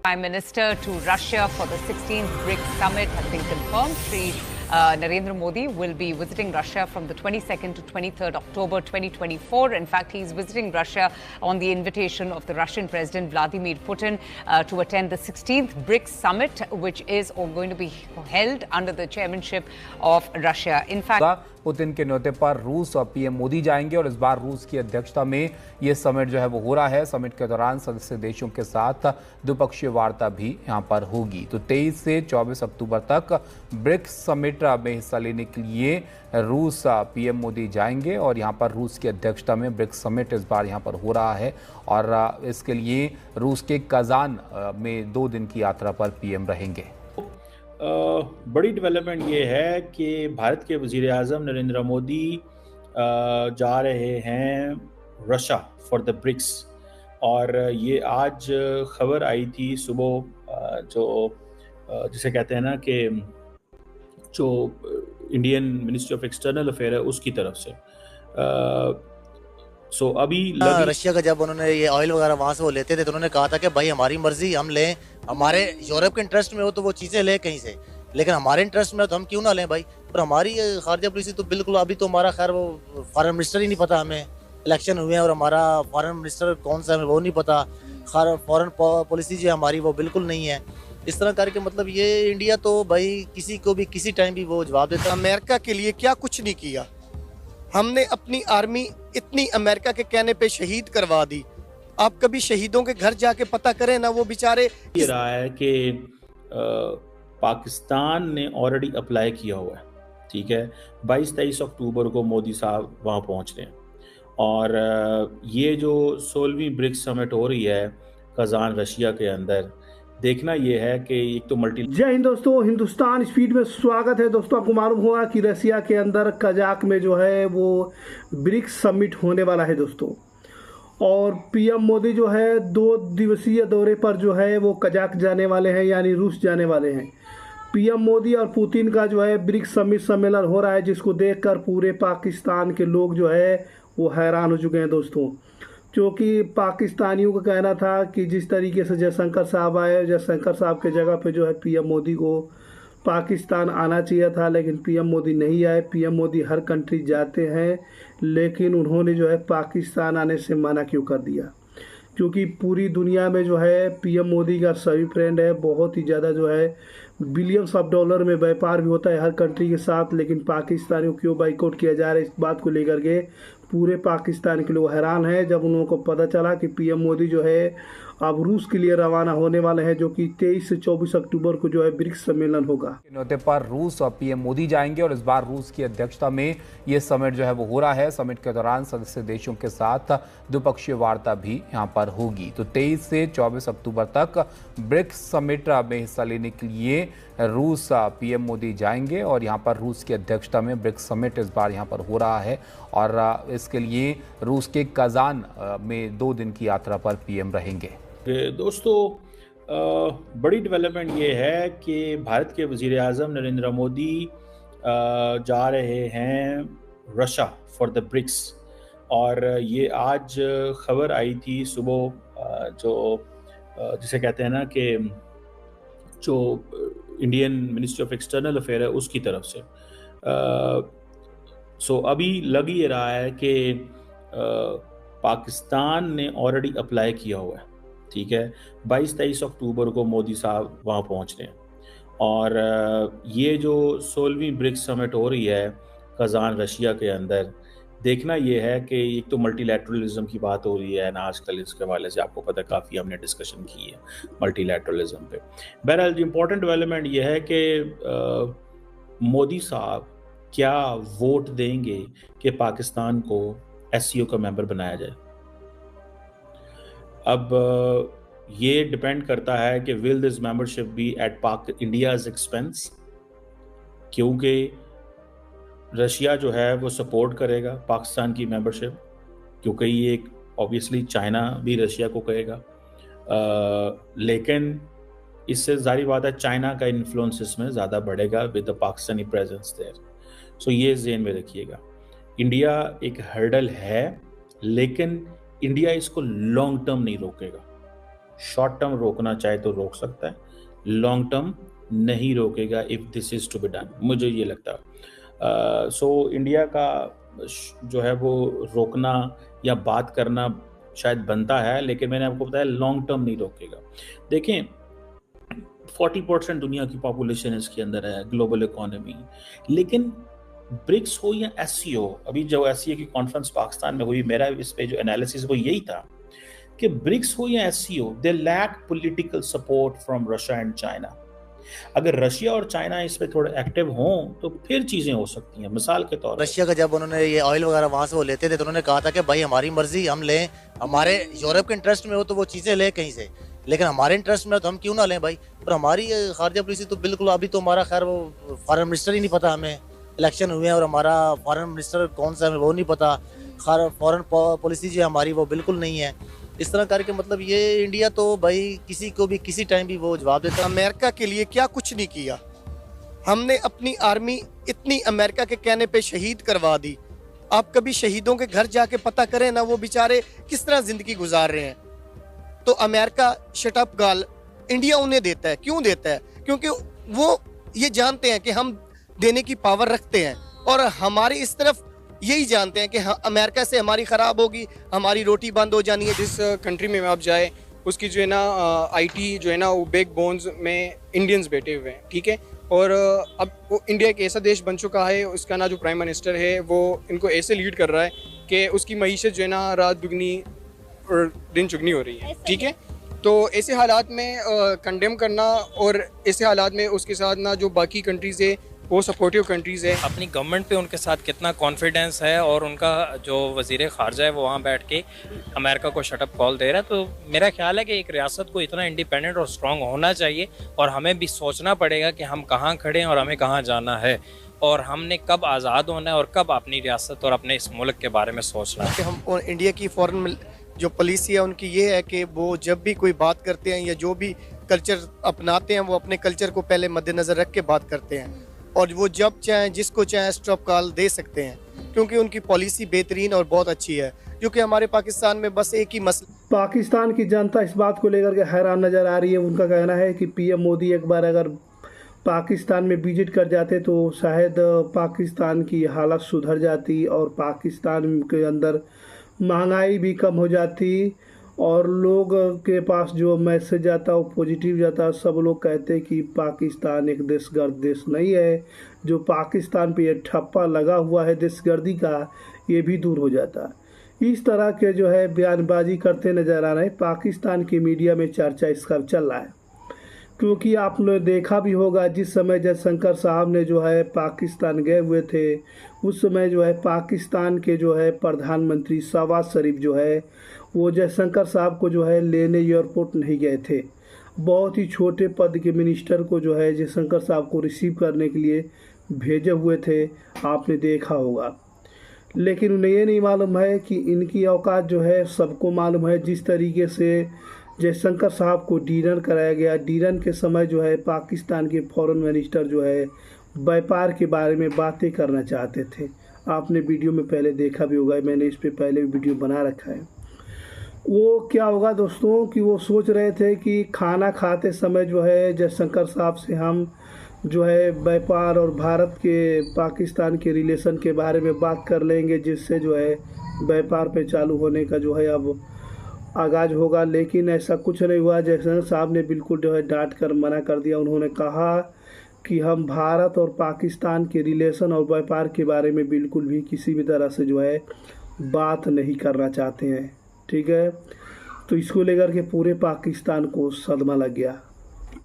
Prime Minister to Russia for the 16th BRICS summit has been confirmed. Shri Narendra Modi will be visiting Russia from the 22nd to 23rd October 2024. In fact, he's visiting Russia on the invitation of the Russian President Vladimir Putin to attend the 16th BRICS summit, which is going to be held under the chairmanship of Russia. In fact, Putin के न्योते पर रूस और PM Modi जाएंगे और इस बार रूस की अध्यक्षता में ये समिट जो है वो हो रहा है। समिट के दौरान सदस्य देशों के साथ द्विपक्षीय वार्ता भी यहां पर होगी। तो 23 से 24 अक्टूबर तक ब्रिक्स समिट में हिस्सा लेने के लिए रूस पीएम मोदी जाएंगे और यहां पर रूस की अध्यक्षता में ब्रिक्स समिट इस बार यहां पर हो रहा है और इसके लिए रूस के कजान में 2 दिन की यात्रा पर पीएम रहेंगे। बड़ी डेवलपमेंट ये है कि भारत के वज़ीर आज़म नरेंद्र मोदी जा रहे हैं रशिया फॉर द ब्रिक्स और ये आज खबर आई थी सुबह जो जिसे कहते हैं ना कि जो Indian ministry of external affair है उसकी तरफ से सो अभी रशिया का जब उन्होंने ये ऑयल वगैरह वहां से वो लेते थे तो उन्होंने कहा था कि भाई हमारी मर्जी हम लें, हमारे यूरोप के इंटरेस्ट में हो तो वो चीजें लें कहीं से, लेकिन हमारे इंटरेस्ट में हो तो हम क्यों ना लें भाई। पर हमारी खारजा पॉलिसी तो बिल्कुल अभी तो हमारा खैर वो फॉरेन मिनिस्टर ही नहीं पता, हमें इलेक्शन हुए हैं और हमारा फॉरेन मिनिस्टर कौन सा है वो नहीं पता, फॉरेन पॉलिसी जो हमारी वो बिल्कुल नहीं है। इस तरह करके मतलब ये इंडिया तो भाई किसी को भी किसी टाइम भी वो जवाब देता है। अमेरिका के लिए क्या कुछ नहीं किया, हमने अपनी आर्मी इतनी अमेरिका के कहने पे शहीद करवा दी। आप कभी शहीदों के घर जाके पता करें ना, वो बेचारे। ये रहा है कि पाकिस्तान ने ऑलरेडी अप्लाई किया हुआ है, ठीक है। 22-23 अक्टूबर को मोदी साहब वहाँ पहुँच रहे हैं और ये जो 16वीं ब्रिक्स समिट हो रही है कजान रशिया के अंदर, देखना यह है कि एक तो मल्टी। जय हिंद दोस्तों, हिंदुस्तान स्पीड में स्वागत है। दोस्तों आपको मालूम होगा कि रशिया के अंदर कजाक में जो है वो ब्रिक्स समिट होने वाला है दोस्तों, और पीएम मोदी जो है 2 दिवसीय दौरे पर जो है वो कजाक जाने वाले हैं, यानी रूस जाने वाले हैं। पीएम मोदी और पुतिन का जो है ब्रिक्स समिट सम्मेलन हो रहा है, जिसको देखकर पूरे पाकिस्तान के लोग जो है वो हैरान हो चुके हैं दोस्तों, क्योंकि पाकिस्तानियों का कहना था कि जिस तरीके से जयशंकर साहब आए, जयशंकर साहब के जगह पे जो है पीएम मोदी को पाकिस्तान आना चाहिए था, लेकिन पीएम मोदी नहीं आए। पीएम मोदी हर कंट्री जाते हैं, लेकिन उन्होंने जो है पाकिस्तान आने से मना क्यों कर दिया? क्योंकि पूरी दुनिया में जो है पीएम मोदी का सभी फ्रेंड है, बहुत ही ज़्यादा जो है बिलियंस ऑफ डॉलर में व्यापार भी होता है हर कंट्री के साथ, लेकिन पाकिस्तानियों क्यों बाइकआउट किया जा रहा है, इस बात को लेकर के पूरे पाकिस्तान के लोग हैरान हैं। जब उन लोगों को पता चला कि पीएम मोदी जो है अब रूस के लिए रवाना होने वाले हैं, जो कि 23 से 24 अक्टूबर को जो है ब्रिक्स सम्मेलन होगा। न्योते पर रूस और पीएम मोदी जाएंगे और इस बार रूस की अध्यक्षता में ये समिट जो है वो हो रहा है। समिट के दौरान सदस्य देशों के साथ द्विपक्षीय वार्ता भी यहां पर होगी। तो 23 से 24 अक्टूबर तक ब्रिक्स समिट में हिस्सा लेने के लिए रूस पीएम मोदी जाएंगे और यहां पर रूस की अध्यक्षता में ब्रिक्स समिट इस बार यहां पर हो रहा है और इसके लिए रूस के कजान में 2 दिन की यात्रा पर पीएम रहेंगे। दोस्तों बड़ी डेवलपमेंट ये है कि भारत के वज़ीर आज़म नरेंद्र मोदी जा रहे हैं रशिया फॉर द ब्रिक्स और ये आज खबर आई थी सुबह जो जिसे कहते हैं ना कि जो Indian ministry of external affair है उसकी तरफ से सो अभी लग ये रहा है कि पाकिस्तान ने ऑलरेडी अप्लाई किया हुआ है, ठीक है। 22-23 अक्टूबर को मोदी साहब वहाँ पहुँच रहे हैं और ये जो 16वीं ब्रिक्स समिट हो रही है कजान रशिया के अंदर, देखना ये है कि एक तो मल्टीलैटरलिज्म की बात हो रही है ना आजकल, इसके हवाले से आपको पता काफ़ी हमने डिस्कशन की है मल्टीलैटरलिज्म पे। बहरहाल इम्पोर्टेंट डेवलपमेंट ये है कि मोदी साहब क्या वोट देंगे कि पाकिस्तान को एससीओ का मेंबर बनाया जाए। अब ये डिपेंड करता है कि will this membership be at Pak India's expense, क्योंकि रशिया जो है वो सपोर्ट करेगा पाकिस्तान की मेंबरशिप, क्योंकि ये ऑब्वियसली चाइना भी रशिया को कहेगा, लेकिन इससे जारी बात है चाइना का इन्फ्लुएंस इसमें ज़्यादा बढ़ेगा with the Pakistani presence there. So ये ज़हन में रखिएगा, इंडिया एक हर्डल है, लेकिन इंडिया इसको लॉन्ग टर्म नहीं रोकेगा। शॉर्ट टर्म रोकना चाहे तो रोक सकता है, लॉन्ग टर्म नहीं रोकेगा if this is to be done, मुझे ये लगता है। सो इंडिया का जो है वो रोकना या बात करना शायद बनता है, लेकिन मैंने आपको बताया लॉन्ग टर्म नहीं रोकेगा। देखें 40% दुनिया की पॉपुलेशन इसके अंदर है, ग्लोबल इकोनॉमी, लेकिन ब्रिक्स हो या एससीओ, अभी जो एससीओ की कॉन्फ्रेंस पाकिस्तान में हुई, मेरा इस पे जो एनालिसिस वो यही था कि ब्रिक्स हो या SCO, they lack political support from Russia and China. अगर रशिया और चाइना इस पे थोड़े एक्टिव हों तो फिर चीजें हो सकती हैं। मिसाल के तौर पर रशिया का जब उन्होंने ये ऑयल वगैरह वहां से वो लेते थे तो उन्होंने कहा था कि भाई हमारी मर्जी, हम लें, हमारे यूरोप के इंटरेस्ट में हो तो वो चीजें लें कहीं से, लेकिन हमारे इंटरेस्ट में हो तो हम क्यों ना लें भाई। पर हमारी खारजा पॉलिसी तो बिल्कुल, अभी तो हमारा खैर वो फॉरेन मिनिस्टर ही नहीं पता, हमें इलेक्शन हुए हैं और हमारा फॉरेन मिनिस्टर कौन सा है वो नहीं पता, फॉरेन पॉलिसी जो है हमारी वो बिल्कुल नहीं है। इस तरह करके मतलब ये इंडिया तो भाई किसी को भी किसी टाइम भी वो जवाब देता है। अमेरिका के लिए क्या कुछ नहीं किया, हमने अपनी आर्मी इतनी अमेरिका के कहने पे शहीद करवा दी। आप कभी शहीदों के घर जाके पता करें ना वो बेचारे किस तरह जिंदगी गुजार रहे हैं। तो अमेरिका शट अप गाल इंडिया उन्हें देता है, क्यों देता है? क्योंकि वो ये जानते हैं कि हम देने की पावर रखते हैं और हमारी इस तरफ यही जानते हैं कि अमेरिका से हमारी ख़राब होगी, हमारी रोटी बंद हो जानी है। जिस कंट्री में आप जाए उसकी जो है ना आईटी जो है ना वो बैक बोन्स में इंडियंस बैठे हुए हैं, ठीक है। और अब वो इंडिया एक ऐसा देश बन चुका है, उसका ना जो प्राइम मिनिस्टर है वो इनको ऐसे लीड कर रहा है कि उसकी मईशत जो है ना रात दुगनी और दिन चुगनी हो रही है, ठीक है। तो ऐसे हालात में कंडेम करना और ऐसे हालात में उसके साथ ना जो बाकी कंट्रीज़ है वो सपोर्टिव कंट्रीज़ है। अपनी गवर्नमेंट पे उनके साथ कितना कॉन्फिडेंस है और उनका जो वज़ीर ख़ारजा है वो वहाँ बैठ के अमेरिका को शटअप कॉल दे रहा है। तो मेरा ख्याल है कि एक रियासत को इतना इंडिपेंडेंट और स्ट्रॉन्ग होना चाहिए और हमें भी सोचना पड़ेगा कि हम कहाँ खड़े हैं और हमें कहाँ जाना है और हमने कब आज़ाद होना है और कब अपनी रियासत और अपने इस मुल्क के बारे में सोचना है। हम इंडिया की फॉरेन जो पॉलिसी है उनकी ये है कि वो जब भी कोई बात करते हैं या जो भी कल्चर अपनाते हैं वो अपने कल्चर को पहले मद्देनज़र रख के बात करते हैं और वो जब चाहें जिसको चाहें स्टॉप कॉल दे सकते हैं, क्योंकि उनकी पॉलिसी बेहतरीन और बहुत अच्छी है। क्योंकि हमारे पाकिस्तान में बस एक ही मसला, पाकिस्तान की जनता इस बात को लेकर के हैरान नज़र आ रही है। उनका कहना है कि पीएम मोदी एक बार अगर पाकिस्तान में विजिट कर जाते तो शायद पाकिस्तान की हालत सुधर जाती और पाकिस्तान के अंदर महंगाई भी कम हो जाती और लोग के पास जो मैसेज जाता वो पॉजिटिव जाता। सब लोग कहते कि पाकिस्तान एक दहशतगर्द देश नहीं है, जो पाकिस्तान पे ये ठप्पा लगा हुआ है दहशतगर्दी का ये भी दूर हो जाता। इस तरह के जो है बयानबाजी करते नज़र आ रहे हैं। पाकिस्तान की मीडिया में चर्चा इसका चल रहा है, क्योंकि आपने देखा भी होगा जिस समय जयशंकर साहब ने जो है पाकिस्तान गए हुए थे उस समय जो है पाकिस्तान के जो है प्रधानमंत्री शहबाज शरीफ जो है वो जयशंकर साहब को जो है लेने एयरपोर्ट नहीं गए थे। बहुत ही छोटे पद के मिनिस्टर को जो है जयशंकर साहब को रिसीव करने के लिए भेजे हुए थे, आपने देखा होगा। लेकिन उन्हें ये नहीं मालूम है कि इनकी औकात जो है सबको मालूम है। जिस तरीके से जयशंकर साहब को डिनर कराया गया, डिनर के समय जो है पाकिस्तान के फॉरेन मिनिस्टर जो है व्यापार के बारे में बातें करना चाहते थे। आपने वीडियो में पहले देखा भी होगा, मैंने इस पे पहले भी वीडियो बना रखा है। वो क्या होगा दोस्तों कि वो सोच रहे थे कि खाना खाते समय जो है जयशंकर साहब से हम जो है व्यापार और भारत के पाकिस्तान के रिलेशन के बारे में बात कर लेंगे, जिससे जो है व्यापार पे चालू होने का जो है अब आगाज होगा। लेकिन ऐसा कुछ नहीं हुआ। जयशंकर साहब ने बिल्कुल जो है डांट कर मना कर दिया। उन्होंने कहा कि हम भारत और पाकिस्तान के रिलेशन और व्यापार के बारे में बिल्कुल भी किसी भी तरह से जो है बात नहीं करना चाहते हैं, ठीक है। तो इसको लेकर के पूरे पाकिस्तान को सदमा लग गया।